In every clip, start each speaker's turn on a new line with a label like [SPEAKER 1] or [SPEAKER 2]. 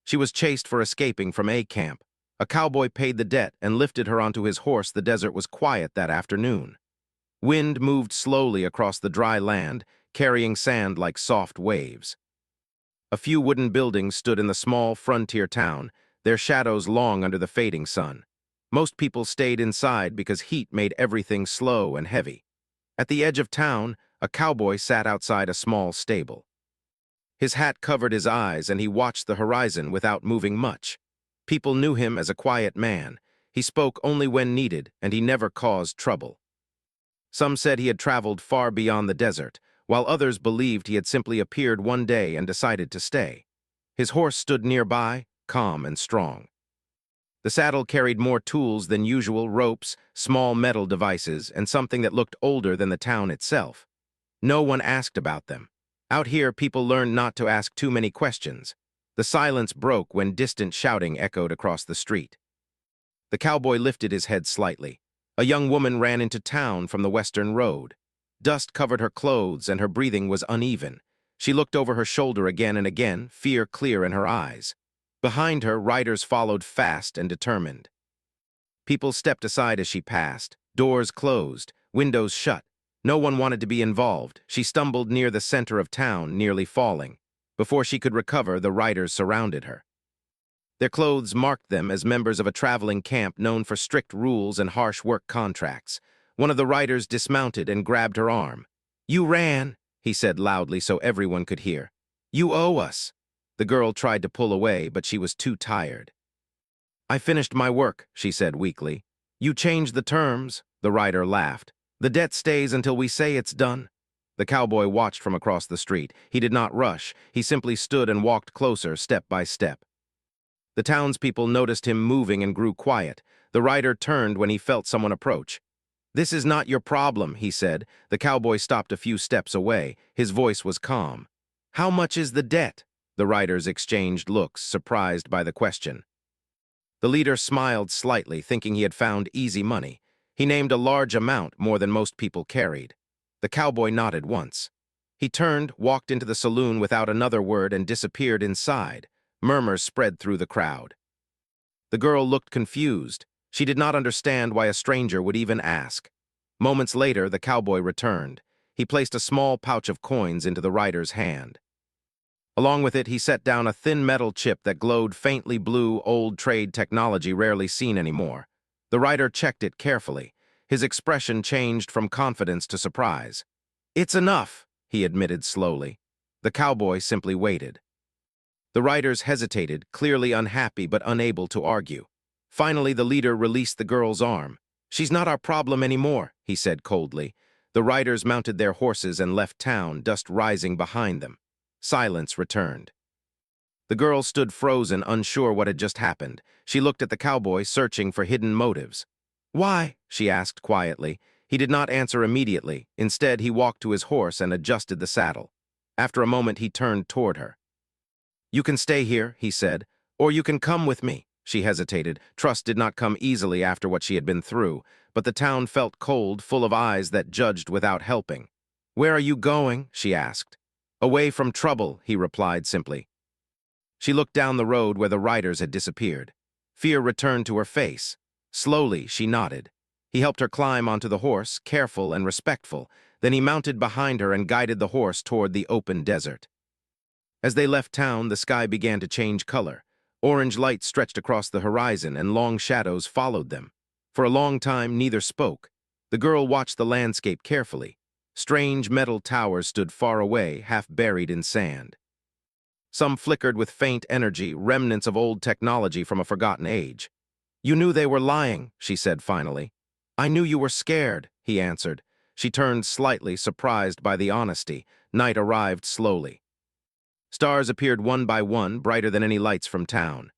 [SPEAKER 1] She was chased for escaping from a camp. A cowboy paid the debt and lifted her onto his horse. The desert was quiet that afternoon. Wind moved slowly across the dry land, carrying sand like soft waves. A few wooden buildings stood in the small frontier town, their shadows long under the fading sun. Most people stayed inside because heat made everything slow and heavy. At the edge of town, a cowboy sat outside a small stable. His hat covered his eyes and he watched the horizon without moving much. People knew him as a quiet man. He spoke only when needed and he never caused trouble. Some said he had traveled far beyond the desert, while others believed he had simply appeared one day and decided to stay. His horse stood nearby, calm and strong. The saddle carried more tools than usual: ropes, small metal devices, and something that looked older than the town itself. No one asked about them. Out here, people learned not to ask too many questions. The silence broke when distant shouting echoed across the street. The cowboy lifted his head slightly. A young woman ran into town from the western road. Dust covered her clothes and her breathing was uneven. She looked over her shoulder again and again, fear clear in her eyes. Behind her, riders followed fast and determined. People stepped aside as she passed. Doors closed, windows shut. No one wanted to be involved. She stumbled near the center of town, nearly falling. Before she could recover, the riders surrounded her. Their clothes marked them as members of a traveling camp known for strict rules and harsh work contracts. One of the riders dismounted and grabbed her arm. "You ran," he said loudly so everyone could hear. "You owe us." The girl tried to pull away, but she was too tired. "I finished my work," she said weakly. "You changed the terms," the rider laughed. "The debt stays until we say it's done." The cowboy watched from across the street. He did not rush. He simply stood and walked closer, step by step. The townspeople noticed him moving and grew quiet. The rider turned when he felt someone approach. "This is not your problem," he said. The cowboy stopped a few steps away. His voice was calm. "How much is the debt?" The riders exchanged looks, surprised by the question. The leader smiled slightly, thinking he had found easy money. He named a large amount, more than most people carried. The cowboy nodded once. He turned, walked into the saloon without another word, and disappeared inside. Murmurs spread through the crowd. The girl looked confused. She did not understand why a stranger would even ask. Moments later, the cowboy returned. He placed a small pouch of coins into the rider's hand. Along with it, he set down a thin metal chip that glowed faintly blue, old trade technology rarely seen anymore. The rider checked it carefully. His expression changed from confidence to surprise. "It's enough," he admitted slowly. The cowboy simply waited. The riders hesitated, clearly unhappy but unable to argue. Finally, the leader released the girl's arm. "She's not our problem anymore," he said coldly. The riders mounted their horses and left town, dust rising behind them. Silence returned. The girl stood frozen, unsure what had just happened. She looked at the cowboy, searching for hidden motives. "Why?" she asked quietly. He did not answer immediately. Instead, he walked to his horse and adjusted the saddle. After a moment, he turned toward her. "You can stay here," he said, "or you can come with me." She hesitated. Trust did not come easily after what she had been through, but the town felt cold, full of eyes that judged without helping. "Where are you going?" she asked. "Away from trouble," he replied simply. She looked down the road where the riders had disappeared. Fear returned to her face. Slowly, she nodded. He helped her climb onto the horse, careful and respectful. Then he mounted behind her and guided the horse toward the open desert. As they left town, the sky began to change color. Orange light stretched across the horizon and long shadows followed them. For a long time, neither spoke. The girl watched the landscape carefully. Strange metal towers stood far away, half buried in sand. Some flickered with faint energy, remnants of old technology from a forgotten age. "You knew they were lying," she said finally. "I knew you were scared," he answered. She turned slightly, surprised by the honesty. Night arrived slowly. Stars appeared one by one, brighter than any lights from town.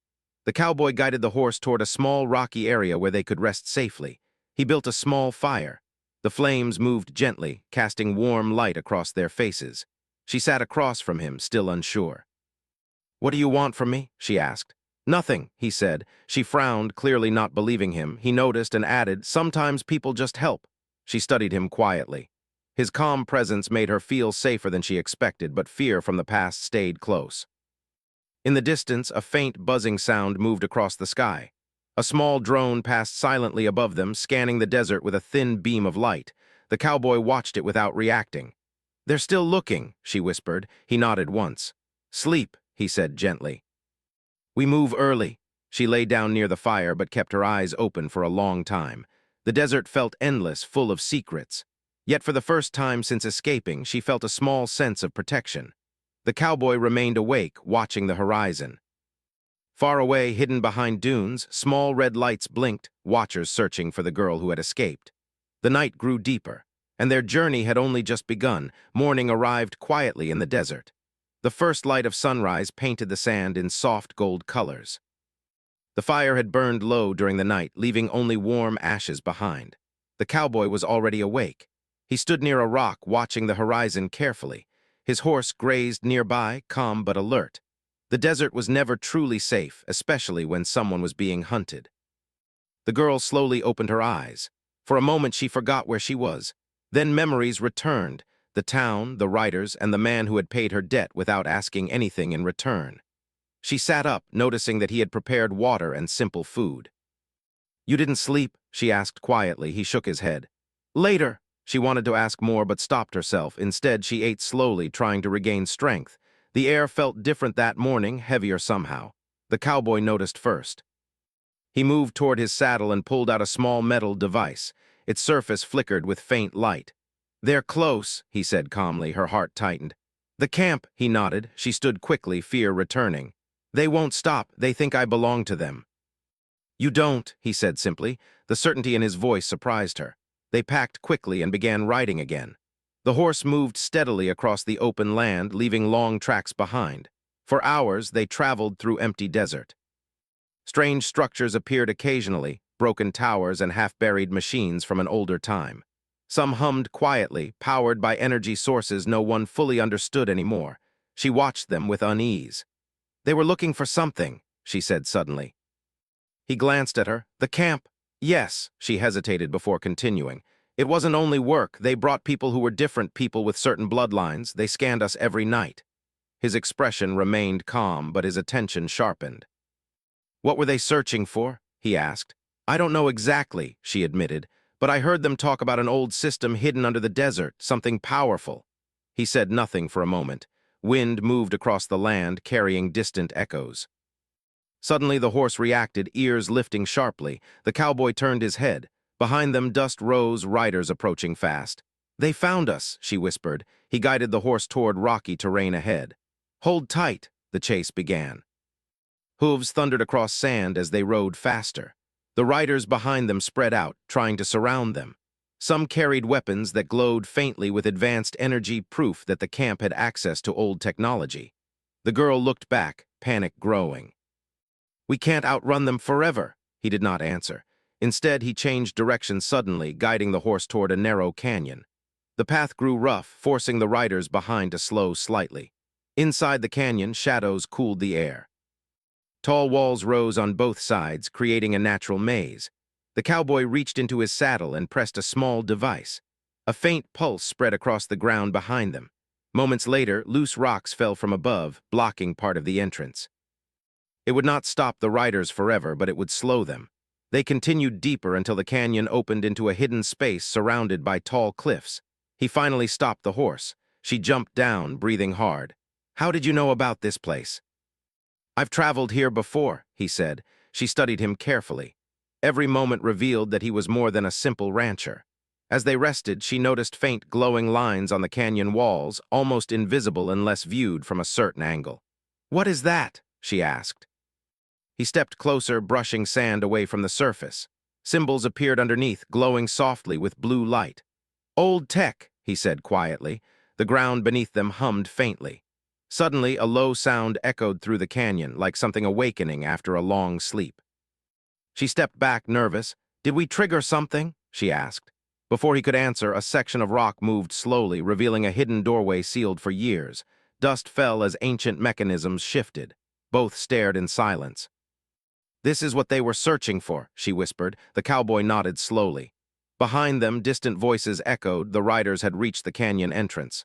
[SPEAKER 1] The cowboy guided the horse toward a small rocky area where they could rest safely. He built a small fire. The flames moved gently, casting warm light across their faces. She sat across from him, still unsure. "What do you want from me?" she asked. "Nothing," he said. She frowned, clearly not believing him. He noticed and added, "Sometimes people just help." She studied him quietly. His calm presence made her feel safer than she expected, but fear from the past stayed close. In the distance, a faint buzzing sound moved across the sky. A small drone passed silently above them, scanning the desert with a thin beam of light. The cowboy watched it without reacting. "They're still looking," she whispered. He nodded once. "Sleep," he said gently. "We move early." She lay down near the fire but kept her eyes open for a long time. The desert felt endless, full of secrets. Yet for the first time since escaping, she felt a small sense of protection. The cowboy remained awake, watching the horizon. Far away, hidden behind dunes, small red lights blinked, watchers searching for the girl who had escaped. The night grew deeper, and their journey had only just begun. Morning arrived quietly in the desert. The first light of sunrise painted the sand in soft gold colors. The fire had burned low during the night, leaving only warm ashes behind. The cowboy was already awake. He stood near a rock, watching the horizon carefully. His horse grazed nearby, calm but alert. The desert was never truly safe, especially when someone was being hunted. The girl slowly opened her eyes. For a moment she forgot where she was. Then memories returned, the town, the riders, and the man who had paid her debt without asking anything in return. She sat up, noticing that he had prepared water and simple food. "You didn't sleep?" she asked quietly. He shook his head. "Later." She wanted to ask more but stopped herself. Instead, she ate slowly, trying to regain strength. The air felt different that morning, heavier somehow. The cowboy noticed first. He moved toward his saddle and pulled out a small metal device. Its surface flickered with faint light. "They're close," he said calmly, her heart tightened. "The camp," he nodded. She stood quickly, fear returning. "They won't stop. They think I belong to them." "You don't," he said simply. The certainty in his voice surprised her. They packed quickly and began riding again. The horse moved steadily across the open land, leaving long tracks behind. For hours, they traveled through empty desert. Strange structures appeared occasionally, broken towers and half-buried machines from an older time. Some hummed quietly, powered by energy sources no one fully understood anymore. She watched them with unease. "They were looking for something," she said suddenly. He glanced at her. "The camp." "Yes," she hesitated before continuing. "It wasn't only work. They brought people who were different, people with certain bloodlines. They scanned us every night." His expression remained calm, but his attention sharpened. "What were they searching for?" he asked. "I don't know exactly," she admitted, "but I heard them talk about an old system hidden under the desert, something powerful." He said nothing for a moment. Wind moved across the land, carrying distant echoes. Suddenly the horse reacted, ears lifting sharply. The cowboy turned his head. Behind them dust rose, riders approaching fast. "They found us," she whispered. He guided the horse toward rocky terrain ahead. "Hold tight," the chase began. Hooves thundered across sand as they rode faster. The riders behind them spread out, trying to surround them. Some carried weapons that glowed faintly with advanced energy, proof that the camp had access to old technology. The girl looked back, panic growing. "We can't outrun them forever." He did not answer. Instead, he changed direction suddenly, guiding the horse toward a narrow canyon. The path grew rough, forcing the riders behind to slow slightly. Inside the canyon, shadows cooled the air. Tall walls rose on both sides, creating a natural maze. The cowboy reached into his saddle and pressed a small device. A faint pulse spread across the ground behind them. Moments later, loose rocks fell from above, blocking part of the entrance. It would not stop the riders forever, but it would slow them. They continued deeper until the canyon opened into a hidden space surrounded by tall cliffs. He finally stopped the horse. She jumped down, breathing hard. "How did you know about this place?" "I've traveled here before," he said. She studied him carefully. Every moment revealed that he was more than a simple rancher. As they rested, she noticed faint glowing lines on the canyon walls, almost invisible unless viewed from a certain angle. "What is that?" she asked. He stepped closer, brushing sand away from the surface. Symbols appeared underneath, glowing softly with blue light. "Old tech," he said quietly. The ground beneath them hummed faintly. Suddenly, a low sound echoed through the canyon, like something awakening after a long sleep. She stepped back, nervous. "Did we trigger something?" she asked. Before he could answer, a section of rock moved slowly, revealing a hidden doorway sealed for years. Dust fell as ancient mechanisms shifted. Both stared in silence. "This is what they were searching for," she whispered. The cowboy nodded slowly. Behind them, distant voices echoed. The riders had reached the canyon entrance.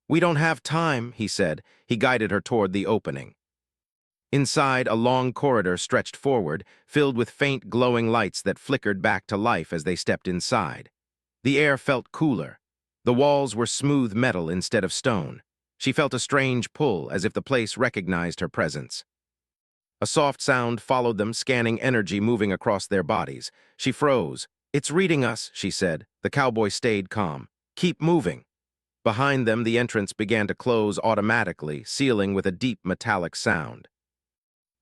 [SPEAKER 1] "We don't have time," he said. He guided her toward the opening. Inside, a long corridor stretched forward, filled with faint glowing lights that flickered back to life as they stepped inside. The air felt cooler. The walls were smooth metal instead of stone. She felt a strange pull, as if the place recognized her presence. A soft sound followed them, scanning energy moving across their bodies. She froze. "It's reading us," she said. The cowboy stayed calm. "Keep moving." Behind them, the entrance began to close automatically, sealing with a deep metallic sound.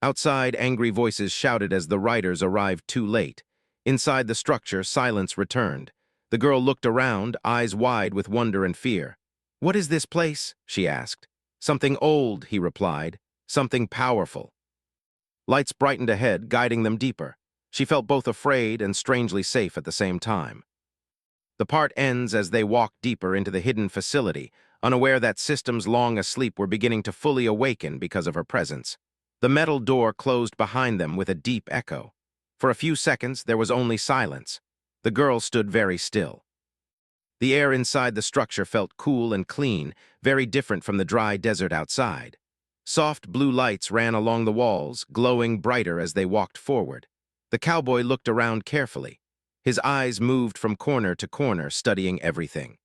[SPEAKER 1] Outside, angry voices shouted as the riders arrived too late. Inside the structure, silence returned. The girl looked around, eyes wide with wonder and fear. "What is this place?" she asked. "Something old," he replied. "Something powerful." Lights brightened ahead, guiding them deeper. She felt both afraid and strangely safe at the same time. The part ends as they walk deeper into the hidden facility, unaware that systems long asleep were beginning to fully awaken because of her presence. The metal door closed behind them with a deep echo. For a few seconds, there was only silence. The girl stood very still. The air inside the structure felt cool and clean, very different from the dry desert outside. Soft blue lights ran along the walls, glowing brighter as they walked forward. The cowboy looked around carefully. His eyes moved from corner to corner, studying everything.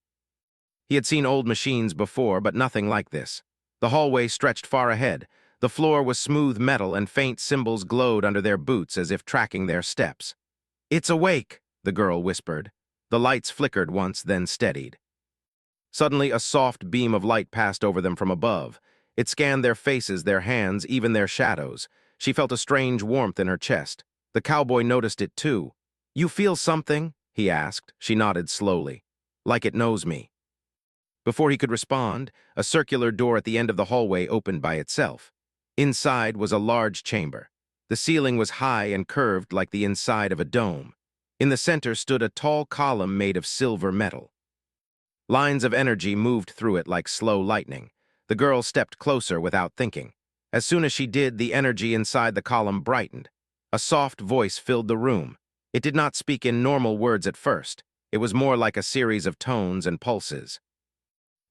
[SPEAKER 1] He had seen old machines before, but nothing like this. The hallway stretched far ahead. The floor was smooth metal, and faint symbols glowed under their boots as if tracking their steps. "It's awake," the girl whispered. The lights flickered once, then steadied. Suddenly, a soft beam of light passed over them from above. It scanned their faces, their hands, even their shadows. She felt a strange warmth in her chest. The cowboy noticed it too. "You feel something?" he asked. She nodded slowly. "Like it knows me." Before he could respond, a circular door at the end of the hallway opened by itself. Inside was a large chamber. The ceiling was high and curved like the inside of a dome. In the center stood a tall column made of silver metal. Lines of energy moved through it like slow lightning. The girl stepped closer without thinking. As soon as she did, the energy inside the column brightened. A soft voice filled the room. It did not speak in normal words at first. It was more like a series of tones and pulses.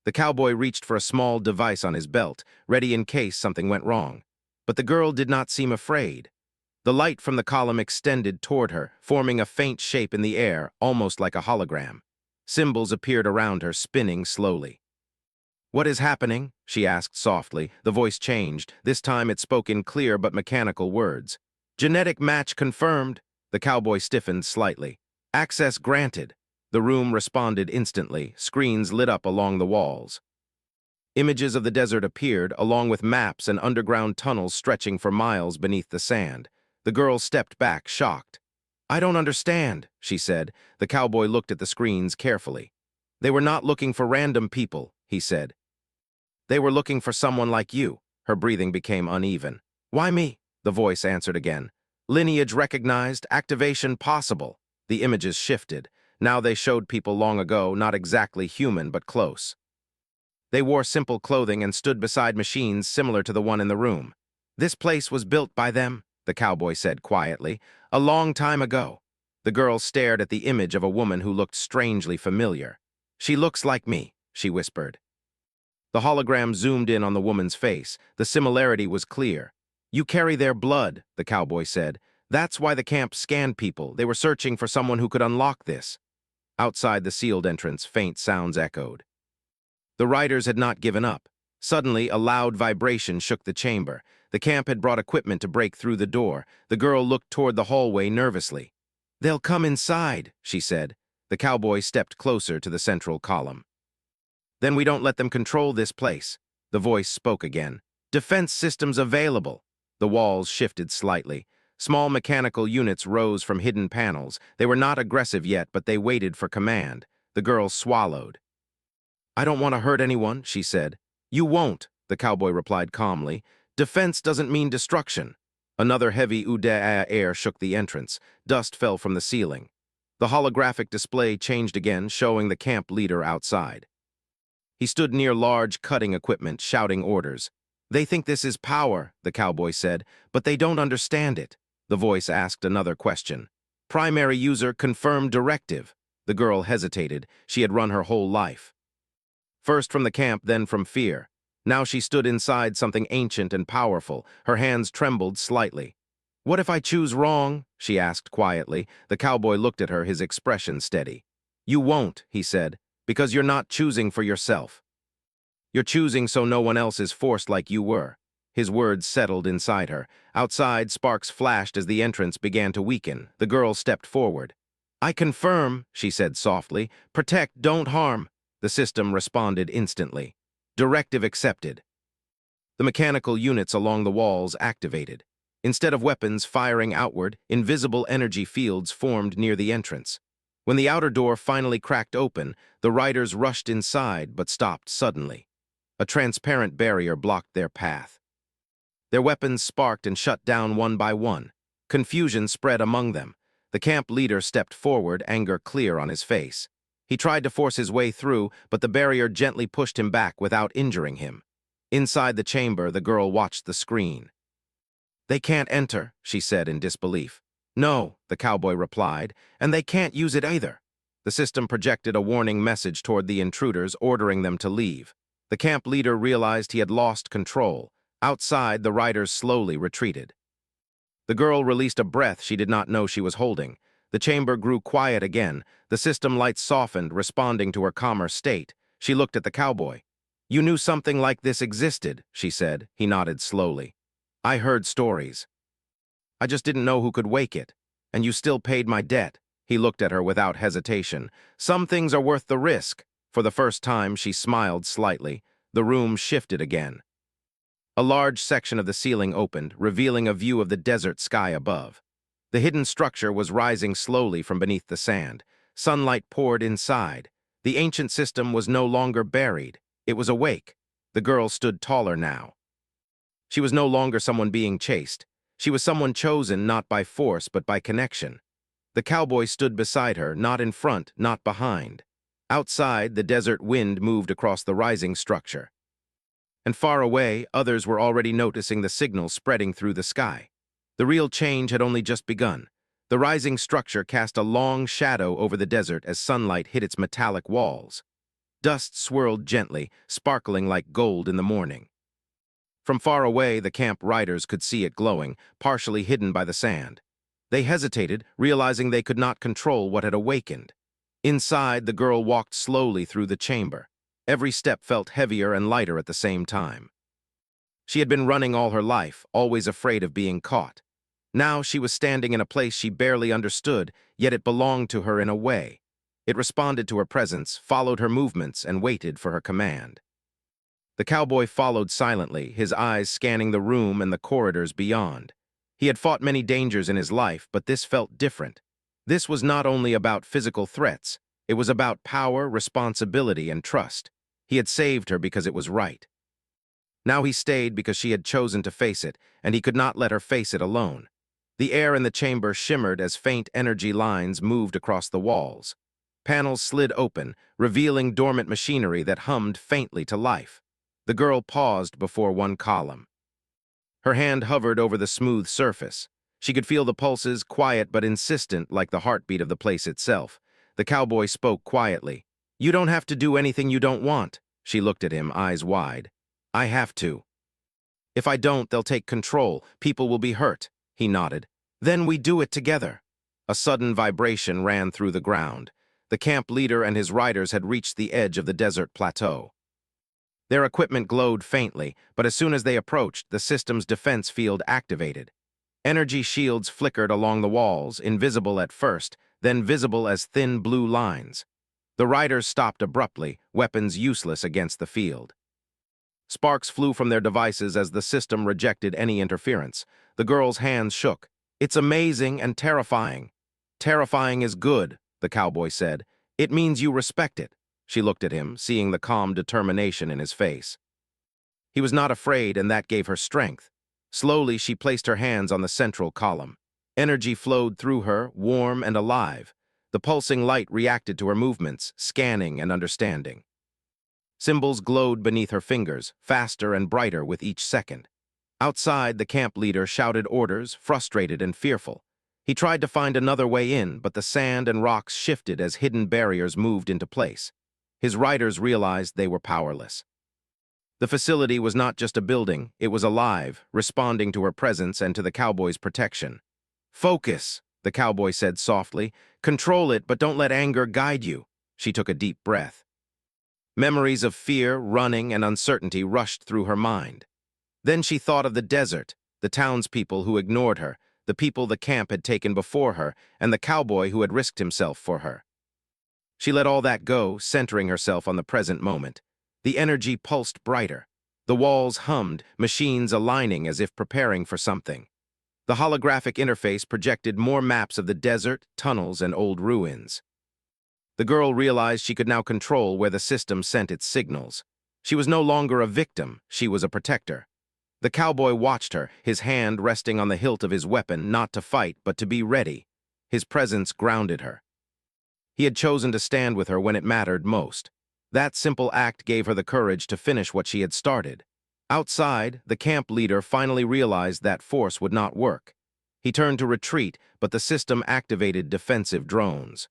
[SPEAKER 1] The cowboy reached for a small device on his belt, ready in case something went wrong. But the girl did not seem afraid. The light from the column extended toward her, forming a faint shape in the air, almost like a hologram. Symbols appeared around her, spinning slowly. "What is happening?" she asked softly. The voice changed. This time it spoke in clear but mechanical words. "Genetic match confirmed." The cowboy stiffened slightly. "Access granted." The room responded instantly. Screens lit up along the walls. Images of the desert appeared, along with maps and underground tunnels stretching for miles beneath the sand. The girl stepped back, shocked. "I don't understand," she said. The cowboy looked at the screens carefully. "They were not looking for random people," he said. "They were looking for someone like you." Her breathing became uneven. "Why me?" The voice answered again. "Lineage recognized, activation possible." The images shifted. Now they showed people long ago, not exactly human, but close. They wore simple clothing and stood beside machines similar to the one in the room. "This place was built by them," the cowboy said quietly, "a long time ago." The girl stared at the image of a woman who looked strangely familiar. "She looks like me," she whispered. The hologram zoomed in on the woman's face. The similarity was clear. "You carry their blood," the cowboy said. "That's why the camp scanned people. They were searching for someone who could unlock this." Outside the sealed entrance, faint sounds echoed. The riders had not given up. Suddenly, a loud vibration shook the chamber. The camp had brought equipment to break through the door. The girl looked toward the hallway nervously. "They'll come inside," she said. The cowboy stepped closer to the central column. "Then we don't let them control this place." The voice spoke again. "Defense systems available." The walls shifted slightly. Small mechanical units rose from hidden panels. They were not aggressive yet, but they waited for command. The girl swallowed. "I don't want to hurt anyone," she said. "You won't," the cowboy replied calmly. "Defense doesn't mean destruction." Another heavy air shook the entrance. Dust fell from the ceiling. The holographic display changed again, showing the camp leader outside. He stood near large cutting equipment, shouting orders. "They think this is power," the cowboy said, "but they don't understand it." The voice asked another question. "Primary user confirmed directive." The girl hesitated. She had run her whole life. First from the camp, then from fear. Now she stood inside something ancient and powerful. Her hands trembled slightly. "What if I choose wrong?" she asked quietly. The cowboy looked at her, his expression steady. "You won't," he said, "because you're not choosing for yourself. You're choosing so no one else is forced like you were." His words settled inside her. Outside, sparks flashed as the entrance began to weaken. The girl stepped forward. "I confirm," she said softly. "Protect, don't harm." The system responded instantly. Directive accepted. The mechanical units along the walls activated. Instead of weapons firing outward, invisible energy fields formed near the entrance. When the outer door finally cracked open, the riders rushed inside but stopped suddenly. A transparent barrier blocked their path. Their weapons sparked and shut down one by one. Confusion spread among them. The camp leader stepped forward, anger clear on his face. He tried to force his way through, but the barrier gently pushed him back without injuring him. Inside the chamber, the girl watched the screen. "They can't enter," she said in disbelief. "No," the cowboy replied, "and they can't use it either." The system projected a warning message toward the intruders, ordering them to leave. The camp leader realized he had lost control. Outside, the riders slowly retreated. The girl released a breath she did not know she was holding. The chamber grew quiet again. The system lights softened, responding to her calmer state. She looked at the cowboy. "You knew something like this existed," she said. He nodded slowly. "I heard stories. I just didn't know who could wake it. And you still paid my debt." He looked at her without hesitation. "Some things are worth the risk." For the first time, she smiled slightly. The room shifted again. A large section of the ceiling opened, revealing a view of the desert sky above. The hidden structure was rising slowly from beneath the sand. Sunlight poured inside. The ancient system was no longer buried. It was awake. The girl stood taller now. She was no longer someone being chased. She was someone chosen not by force but by connection. The cowboy stood beside her, not in front, not behind. Outside, the desert wind moved across the rising structure. And far away, others were already noticing the signal spreading through the sky. The real change had only just begun. The rising structure cast a long shadow over the desert as sunlight hit its metallic walls. Dust swirled gently, sparkling like gold in the morning. From far away, the camp riders could see it glowing, partially hidden by the sand. They hesitated, realizing they could not control what had awakened. Inside, the girl walked slowly through the chamber. Every step felt heavier and lighter at the same time. She had been running all her life, always afraid of being caught. Now she was standing in a place she barely understood, yet it belonged to her in a way. It responded to her presence, followed her movements, and waited for her command. The cowboy followed silently, his eyes scanning the room and the corridors beyond. He had fought many dangers in his life, but this felt different. This was not only about physical threats, it was about power, responsibility, and trust. He had saved her because it was right. Now he stayed because she had chosen to face it, and he could not let her face it alone. The air in the chamber shimmered as faint energy lines moved across the walls. Panels slid open, revealing dormant machinery that hummed faintly to life. The girl paused before one column. Her hand hovered over the smooth surface. She could feel the pulses, quiet but insistent, like the heartbeat of the place itself. The cowboy spoke quietly. "You don't have to do anything you don't want." She looked at him, eyes wide. "I have to. If I don't, they'll take control. People will be hurt." He nodded. "Then we do it together." A sudden vibration ran through the ground. The camp leader and his riders had reached the edge of the desert plateau. Their equipment glowed faintly, but as soon as they approached, the system's defense field activated. Energy shields flickered along the walls, invisible at first, then visible as thin blue lines. The riders stopped abruptly, weapons useless against the field. Sparks flew from their devices as the system rejected any interference. The girl's hands shook. "It's amazing and terrifying." "Terrifying is good," the cowboy said. "It means you respect it." She looked at him, seeing the calm determination in his face. He was not afraid, and that gave her strength. Slowly, she placed her hands on the central column. Energy flowed through her, warm and alive. The pulsing light reacted to her movements, scanning and understanding. Symbols glowed beneath her fingers, faster and brighter with each second. Outside, the camp leader shouted orders, frustrated and fearful. He tried to find another way in, but the sand and rocks shifted as hidden barriers moved into place. His riders realized they were powerless. The facility was not just a building, it was alive, responding to her presence and to the cowboy's protection. "Focus," the cowboy said softly. "Control it, but don't let anger guide you." She took a deep breath. Memories of fear, running, and uncertainty rushed through her mind. Then she thought of the desert, the townspeople who ignored her, the people the camp had taken before her, and the cowboy who had risked himself for her. She let all that go, centering herself on the present moment. The energy pulsed brighter. The walls hummed, machines aligning as if preparing for something. The holographic interface projected more maps of the desert, tunnels, and old ruins. The girl realized she could now control where the system sent its signals. She was no longer a victim, she was a protector. The cowboy watched her, his hand resting on the hilt of his weapon, not to fight, but to be ready. His presence grounded her. He had chosen to stand with her when it mattered most. That simple act gave her the courage to finish what she had started. Outside, the camp leader finally realized that force would not work. He turned to retreat, but the system activated defensive drones.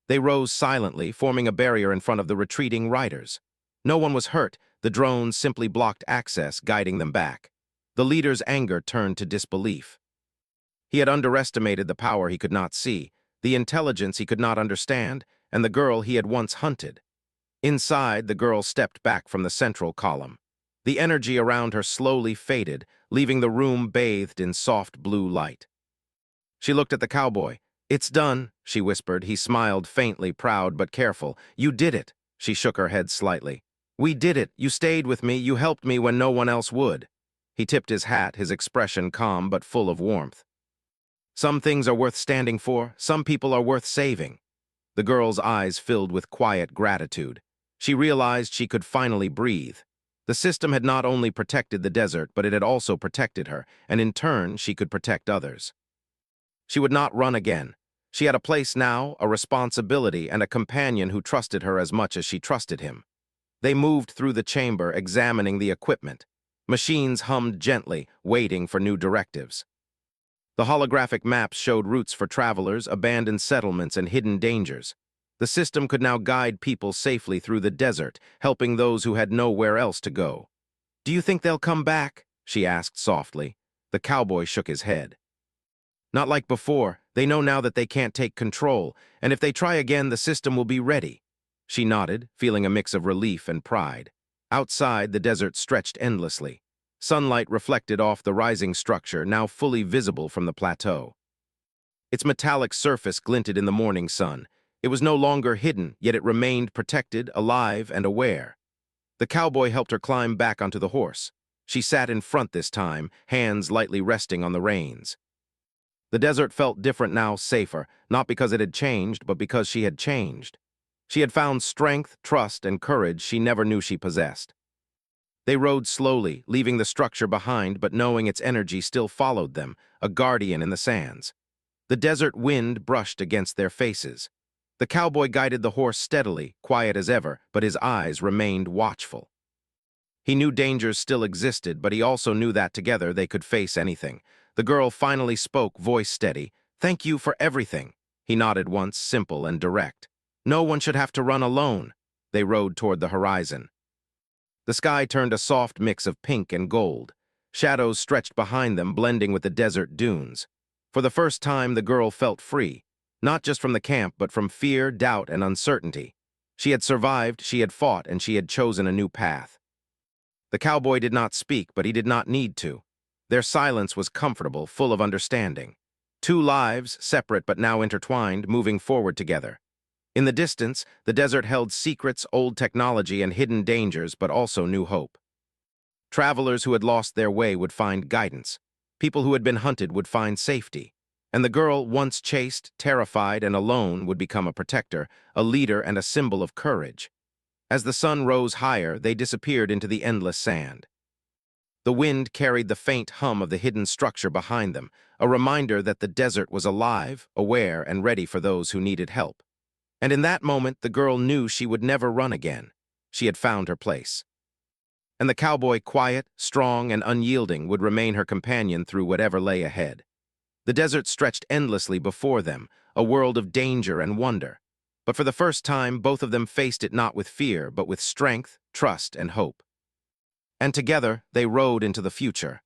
[SPEAKER 1] They rose silently, forming a barrier in front of the retreating riders. No one was hurt, the drones simply blocked access, guiding them back. The leader's anger turned to disbelief. He had underestimated the power he could not see, the intelligence he could not understand, and the girl he had once hunted. Inside, the girl stepped back from the central column. The energy around her slowly faded, leaving the room bathed in soft blue light. She looked at the cowboy. "It's done," she whispered. He smiled faintly, proud but careful. "You did it." She shook her head slightly. "We did it. You stayed with me. You helped me when no one else would." He tipped his hat, his expression calm but full of warmth. "Some things are worth standing for. Some people are worth saving." The girl's eyes filled with quiet gratitude. She realized she could finally breathe. The system had not only protected the desert, but it had also protected her, and in turn, she could protect others. She would not run again. She had a place now, a responsibility, and a companion who trusted her as much as she trusted him. They moved through the chamber, examining the equipment. Machines hummed gently, waiting for new directives. The holographic maps showed routes for travelers, abandoned settlements, and hidden dangers. The system could now guide people safely through the desert, helping those who had nowhere else to go. "Do you think they'll come back?" she asked softly. The cowboy shook his head. "Not like before. They know now that they can't take control, and if they try again, the system will be ready." She nodded, feeling a mix of relief and pride. Outside, the desert stretched endlessly. Sunlight reflected off the rising structure, now fully visible from the plateau. Its metallic surface glinted in the morning sun. It was no longer hidden, yet it remained protected, alive, and aware. The cowboy helped her climb back onto the horse. She sat in front this time, hands lightly resting on the reins. The desert felt different now, safer, not because it had changed, but because she had changed. She had found strength, trust, and courage she never knew she possessed. They rode slowly, leaving the structure behind but knowing its energy still followed them, a guardian in the sands. The desert wind brushed against their faces. The cowboy guided the horse steadily, quiet as ever, but his eyes remained watchful. He knew dangers still existed, but he also knew that together they could face anything. The girl finally spoke, voice steady. "Thank you for everything." He nodded once, simple and direct. "No one should have to run alone." They rode toward the horizon. The sky turned a soft mix of pink and gold. Shadows stretched behind them, blending with the desert dunes. For the first time, the girl felt free, not just from the camp, but from fear, doubt, and uncertainty. She had survived, she had fought, and she had chosen a new path. The cowboy did not speak, but he did not need to. Their silence was comfortable, full of understanding. Two lives, separate but now intertwined, moving forward together. In the distance, the desert held secrets, old technology, and hidden dangers, but also new hope. Travelers who had lost their way would find guidance. People who had been hunted would find safety. And the girl, once chased, terrified, and alone, would become a protector, a leader, and a symbol of courage. As the sun rose higher, they disappeared into the endless sand. The wind carried the faint hum of the hidden structure behind them, a reminder that the desert was alive, aware, and ready for those who needed help. And in that moment, the girl knew she would never run again. She had found her place. And the cowboy, quiet, strong, and unyielding, would remain her companion through whatever lay ahead. The desert stretched endlessly before them, a world of danger and wonder. But for the first time, both of them faced it not with fear, but with strength, trust, and hope. and together they rode into the future.